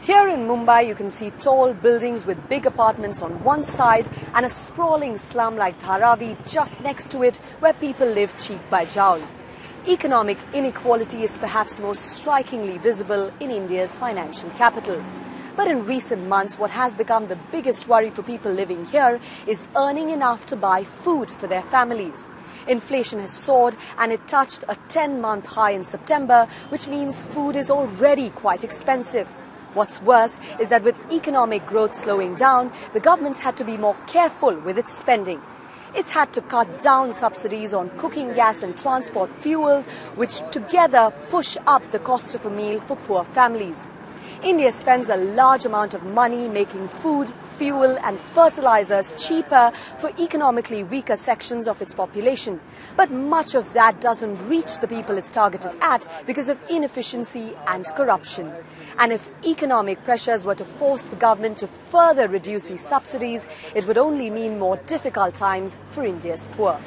Here in Mumbai, you can see tall buildings with big apartments on one side and a sprawling slum like Dharavi just next to it where people live cheek by jowl. Economic inequality is perhaps most strikingly visible in India's financial capital. But in recent months, what has become the biggest worry for people living here is earning enough to buy food for their families. Inflation has soared and it touched a 10-month high in September, which means food is already quite expensive. What's worse is that with economic growth slowing down, the government's had to be more careful with its spending. It's had to cut down subsidies on cooking gas and transport fuels, which together push up the cost of a meal for poor families. India spends a large amount of money making food, fuel and fertilizers cheaper for economically weaker sections of its population. But much of that doesn't reach the people it's targeted at because of inefficiency and corruption. And if economic pressures were to force the government to further reduce these subsidies, it would only mean more difficult times for India's poor.